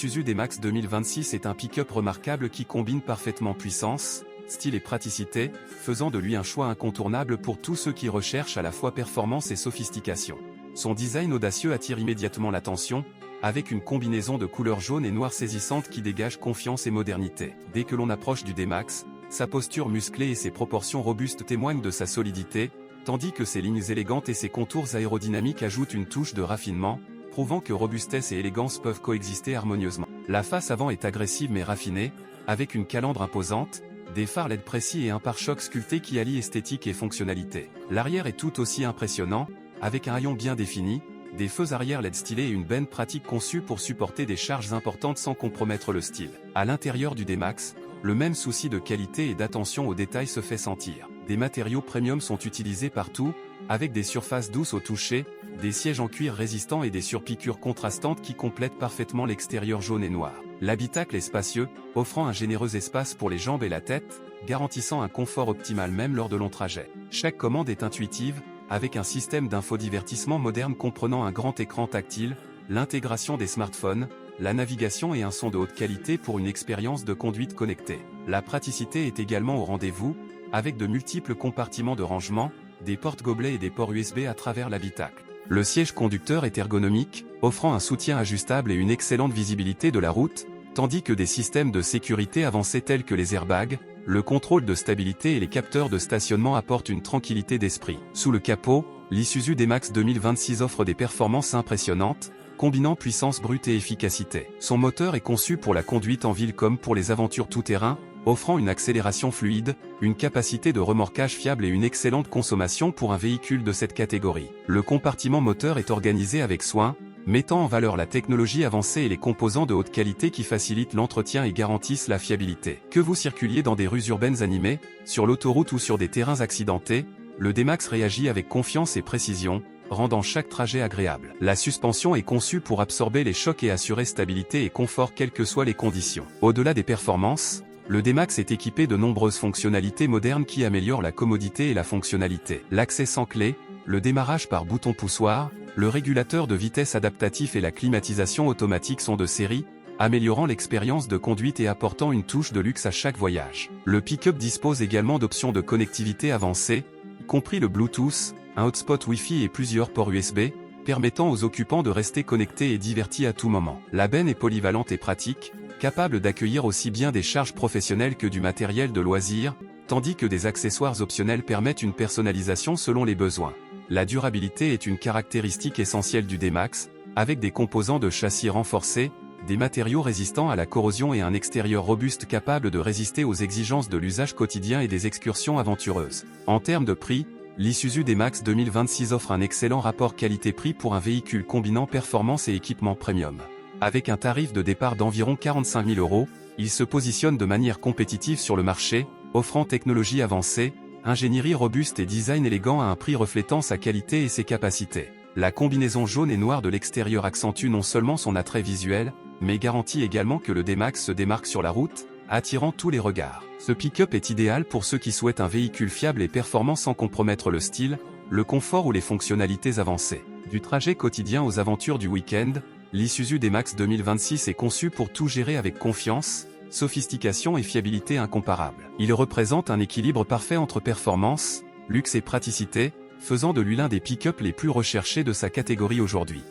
l'Isuzu D-Max 2026 est un pick-up remarquable qui combine parfaitement puissance, style et praticité, faisant de lui un choix incontournable pour tous ceux qui recherchent à la fois performance et sophistication. Son design audacieux attire immédiatement l'attention, avec une combinaison de couleurs jaune et noire saisissante qui dégage confiance et modernité. Dès que l'on approche du D-Max, sa posture musclée et ses proportions robustes témoignent de sa solidité, tandis que ses lignes élégantes et ses contours aérodynamiques ajoutent une touche de raffinement, prouvant que robustesse et élégance peuvent coexister harmonieusement. La face avant est agressive mais raffinée, avec une calandre imposante, des phares LED précis et un pare-choc sculpté qui allient esthétique et fonctionnalité. L'arrière est tout aussi impressionnant, avec un haillon bien défini, des feux arrière LED stylés et une benne pratique conçue pour supporter des charges importantes sans compromettre le style. À l'intérieur du D-Max, le même souci de qualité et d'attention aux détails se fait sentir. Des matériaux premium sont utilisés partout, avec des surfaces douces au toucher, des sièges en cuir résistants et des surpiqûres contrastantes qui complètent parfaitement l'extérieur jaune et noir. L'habitacle est spacieux, offrant un généreux espace pour les jambes et la tête, garantissant un confort optimal même lors de longs trajets. Chaque commande est intuitive, avec un système d'infodivertissement moderne comprenant un grand écran tactile, l'intégration des smartphones, la navigation et un son de haute qualité pour une expérience de conduite connectée. La praticité est également au rendez-vous, avec de multiples compartiments de rangement, des porte-gobelets et des ports USB à travers l'habitacle. Le siège conducteur est ergonomique, offrant un soutien ajustable et une excellente visibilité de la route, tandis que des systèmes de sécurité avancés tels que les airbags, le contrôle de stabilité et les capteurs de stationnement apportent une tranquillité d'esprit. Sous le capot, l'Isuzu D-Max 2026 offre des performances impressionnantes, combinant puissance brute et efficacité. Son moteur est conçu pour la conduite en ville comme pour les aventures tout-terrain, offrant une accélération fluide, une capacité de remorquage fiable et une excellente consommation pour un véhicule de cette catégorie. Le compartiment moteur est organisé avec soin, mettant en valeur la technologie avancée et les composants de haute qualité qui facilitent l'entretien et garantissent la fiabilité. Que vous circuliez dans des rues urbaines animées, sur l'autoroute ou sur des terrains accidentés, le D-Max réagit avec confiance et précision, rendant chaque trajet agréable. La suspension est conçue pour absorber les chocs et assurer stabilité et confort quelles que soient les conditions. Au-delà des performances, le D-Max est équipé de nombreuses fonctionnalités modernes qui améliorent la commodité et la fonctionnalité. L'accès sans clé, le démarrage par bouton poussoir, le régulateur de vitesse adaptatif et la climatisation automatique sont de série, améliorant l'expérience de conduite et apportant une touche de luxe à chaque voyage. Le pick-up dispose également d'options de connectivité avancées, y compris le Bluetooth, un hotspot Wi-Fi et plusieurs ports USB, permettant aux occupants de rester connectés et divertis à tout moment. La benne est polyvalente et pratique, capable d'accueillir aussi bien des charges professionnelles que du matériel de loisirs, tandis que des accessoires optionnels permettent une personnalisation selon les besoins. La durabilité est une caractéristique essentielle du D-Max, avec des composants de châssis renforcés, des matériaux résistants à la corrosion et un extérieur robuste capable de résister aux exigences de l'usage quotidien et des excursions aventureuses. En termes de prix, l'Isuzu D-Max 2026 offre un excellent rapport qualité-prix pour un véhicule combinant performance et équipement premium. Avec un tarif de départ d'environ 45 000 €, il se positionne de manière compétitive sur le marché, offrant technologie avancée, ingénierie robuste et design élégant à un prix reflétant sa qualité et ses capacités. La combinaison jaune et noire de l'extérieur accentue non seulement son attrait visuel, mais garantit également que le D-Max se démarque sur la route, attirant tous les regards. Ce pick-up est idéal pour ceux qui souhaitent un véhicule fiable et performant sans compromettre le style, le confort ou les fonctionnalités avancées. Du trajet quotidien aux aventures du week-end, l'Isuzu D-Max 2026 est conçu pour tout gérer avec confiance, sophistication et fiabilité incomparables. Il représente un équilibre parfait entre performance, luxe et praticité, faisant de lui l'un des pick-up les plus recherchés de sa catégorie aujourd'hui.